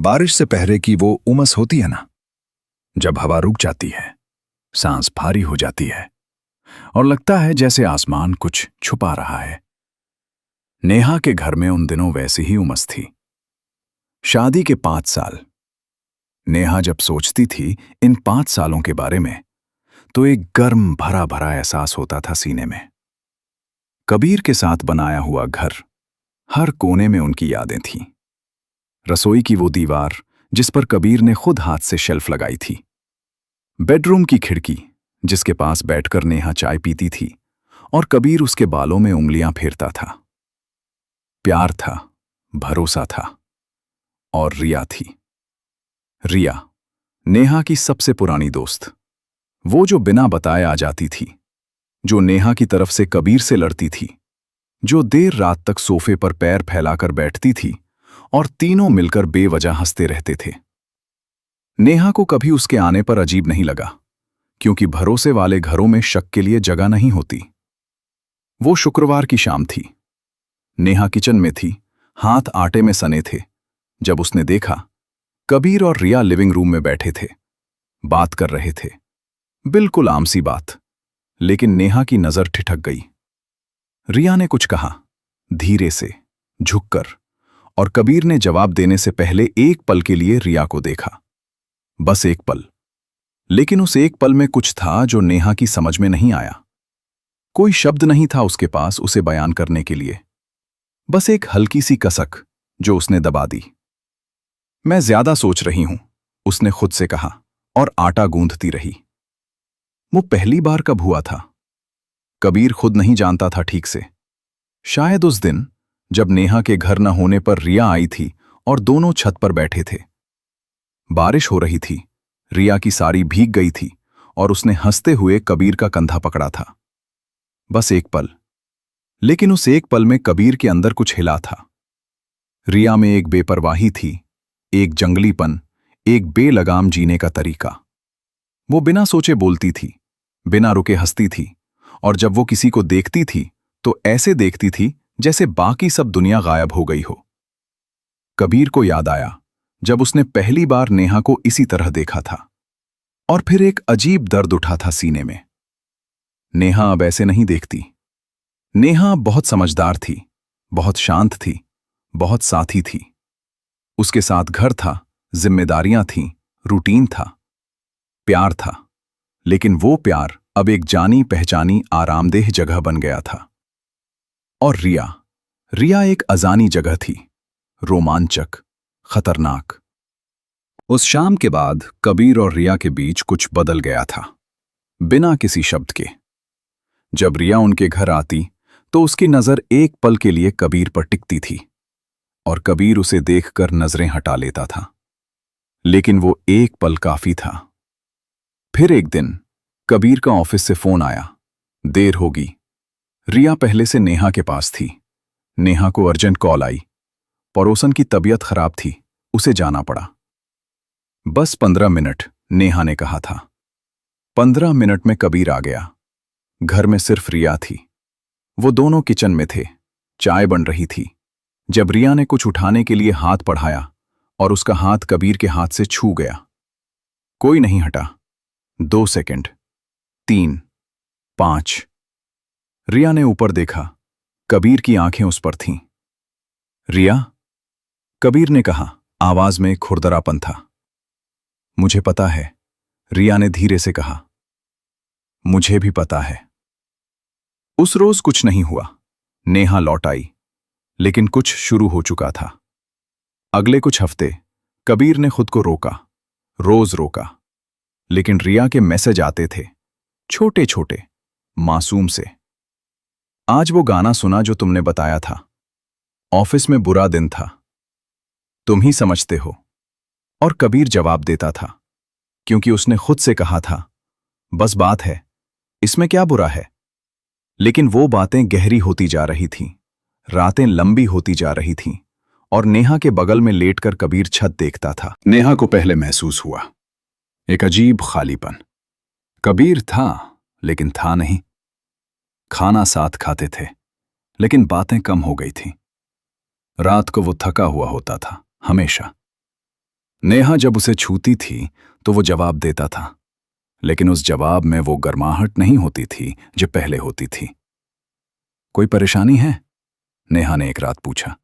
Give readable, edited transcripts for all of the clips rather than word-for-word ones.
बारिश से पहले की वो उमस होती है ना, जब हवा रुक जाती है, सांस भारी हो जाती है और लगता है जैसे आसमान कुछ छुपा रहा है। नेहा के घर में उन दिनों वैसी ही उमस थी। शादी के 5 साल। नेहा जब सोचती थी इन 5 सालों के बारे में तो एक गर्म भरा भरा एहसास होता था सीने में। कबीर के साथ बनाया हुआ घर, हर कोने में उनकी यादें थीं। रसोई की वो दीवार जिस पर कबीर ने खुद हाथ से शेल्फ लगाई थी, बेडरूम की खिड़की जिसके पास बैठकर नेहा चाय पीती थी और कबीर उसके बालों में उंगलियां फेरता था। प्यार था, भरोसा था और रिया थी। रिया, नेहा की सबसे पुरानी दोस्त, वो जो बिना बताए आ जाती थी, जो नेहा की तरफ से कबीर से लड़ती थी, जो देर रात तक सोफे पर पैर फैलाकर बैठती थी और तीनों मिलकर बेवजह हंसते रहते थे। नेहा को कभी उसके आने पर अजीब नहीं लगा, क्योंकि भरोसे वाले घरों में शक के लिए जगह नहीं होती। वो शुक्रवार की शाम थी। नेहा किचन में थी, हाथ आटे में सने थे, जब उसने देखा कबीर और रिया लिविंग रूम में बैठे थे, बात कर रहे थे। बिल्कुल आम सी बात, लेकिन नेहा की नजर ठिठक गई। रिया ने कुछ कहा, धीरे से, झुककर, और कबीर ने जवाब देने से पहले एक पल के लिए रिया को देखा। बस एक पल। लेकिन उस एक पल में कुछ था जो नेहा की समझ में नहीं आया। कोई शब्द नहीं था उसके पास उसे बयान करने के लिए, बस एक हल्की सी कसक जो उसने दबा दी। मैं ज्यादा सोच रही हूं, उसने खुद से कहा, और आटा गूंथती रही। वो पहली बार कब हुआ था? कबीर खुद नहीं जानता था ठीक से। शायद उस दिन जब नेहा के घर न होने पर रिया आई थी और दोनों छत पर बैठे थे। बारिश हो रही थी, रिया की साड़ी भीग गई थी और उसने हंसते हुए कबीर का कंधा पकड़ा था। बस एक पल। लेकिन उस एक पल में कबीर के अंदर कुछ हिला था। रिया में एक बेपरवाही थी, एक जंगलीपन, एक बेलगाम जीने का तरीका। वो बिना सोचे बोलती थी, बिना रुके हंसती थी, और जब वो किसी को देखती थी तो ऐसे देखती थी जैसे बाकी सब दुनिया गायब हो गई हो। कबीर को याद आया जब उसने पहली बार नेहा को इसी तरह देखा था, और फिर एक अजीब दर्द उठा था सीने में। नेहा अब ऐसे नहीं देखती। नेहा बहुत समझदार थी, बहुत शांत थी, बहुत साथी थी। उसके साथ घर था, जिम्मेदारियां थीं, रूटीन था, प्यार था। लेकिन वो प्यार अब एक जानी पहचानी आरामदेह जगह बन गया था। और रिया एक अजानी जगह थी, रोमांचक, खतरनाक। उस शाम के बाद कबीर और रिया के बीच कुछ बदल गया था, बिना किसी शब्द के। जब रिया उनके घर आती तो उसकी नजर एक पल के लिए कबीर पर टिकती थी, और कबीर उसे देखकर नजरें हटा लेता था। लेकिन वो एक पल काफी था। फिर एक दिन कबीर का ऑफिस से फोन आया, देर होगी। रिया पहले से नेहा के पास थी। नेहा को अर्जेंट कॉल आई, पड़ोसन की तबीयत खराब थी, उसे जाना पड़ा। बस 15 मिनट, नेहा ने कहा था। 15 मिनट में कबीर आ गया। घर में सिर्फ रिया थी। वो दोनों किचन में थे, चाय बन रही थी। जब रिया ने कुछ उठाने के लिए हाथ बढ़ाया और उसका हाथ कबीर के हाथ से छू गया। कोई नहीं हटा। 2 सेकंड, 3, 5। रिया ने ऊपर देखा, कबीर की आंखें उस पर थीं। रिया, कबीर ने कहा, आवाज में खुरदरापन था। मुझे पता है, रिया ने धीरे से कहा। मुझे भी पता है। उस रोज कुछ नहीं हुआ। नेहा लौट आई, लेकिन कुछ शुरू हो चुका था। अगले कुछ हफ्ते कबीर ने खुद को रोका, रोज रोका। लेकिन रिया के मैसेज आते थे, छोटे छोटे, मासूम से। आज वो गाना सुना जो तुमने बताया था। ऑफिस में बुरा दिन था, तुम ही समझते हो। और कबीर जवाब देता था, क्योंकि उसने खुद से कहा था, बस बात है, इसमें क्या बुरा है। लेकिन वो बातें गहरी होती जा रही थीं, रातें लंबी होती जा रही थीं, और नेहा के बगल में लेटकर कबीर छत देखता था। नेहा को पहले महसूस हुआ एक अजीब खालीपन। कबीर था, लेकिन था नहीं। खाना साथ खाते थे, लेकिन बातें कम हो गई थीं। रात को वो थका हुआ होता था, हमेशा। नेहा जब उसे छूती थी तो वो जवाब देता था, लेकिन उस जवाब में वो गर्माहट नहीं होती थी जो पहले होती थी। कोई परेशानी है? नेहा ने एक रात पूछा।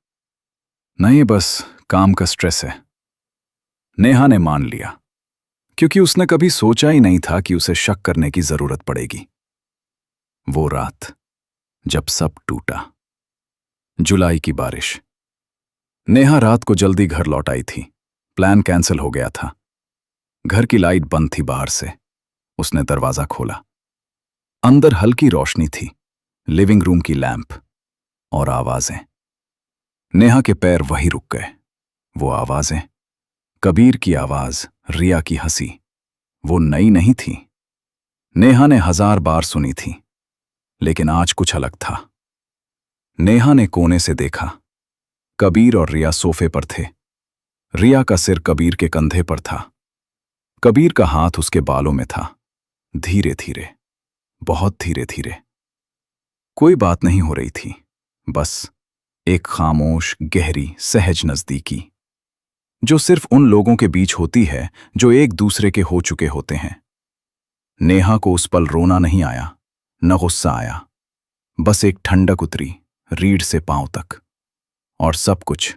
नहीं, बस काम का स्ट्रेस है। नेहा ने मान लिया, क्योंकि उसने कभी सोचा ही नहीं था कि उसे शक करने की जरूरत पड़ेगी। वो रात जब सब टूटा। जुलाई की बारिश। नेहा रात को जल्दी घर लौट आई थी। प्लान कैंसिल हो गया था। घर की लाइट बंद थी बाहर से। उसने दरवाजा खोला। अंदर हल्की रोशनी थी, लिविंग रूम की लैंप और आवाजें। नेहा के पैर वहीं रुक गए। वो आवाजें, कबीर की आवाज, रिया की हंसी, वो नई नहीं थी। नेहा ने 1000 बार सुनी थी, लेकिन आज कुछ अलग था। नेहा ने कोने से देखा। कबीर और रिया सोफे पर थे। रिया का सिर कबीर के कंधे पर था। कबीर का हाथ उसके बालों में था। धीरे धीरे, बहुत धीरे धीरे। कोई बात नहीं हो रही थी, बस एक खामोश, गहरी, सहज नजदीकी, जो सिर्फ उन लोगों के बीच होती है जो एक दूसरे के हो चुके होते हैं। नेहा को उस पल रोना नहीं आया, न गुस्सा आया, बस एक ठंडक उतरी रीढ़ से पांव तक। और सब कुछ,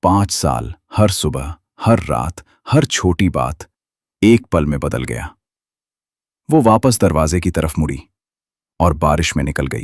5 साल, हर सुबह, हर रात, हर छोटी बात एक पल में बदल गया। वो वापस दरवाजे की तरफ मुड़ी और बारिश में निकल गई।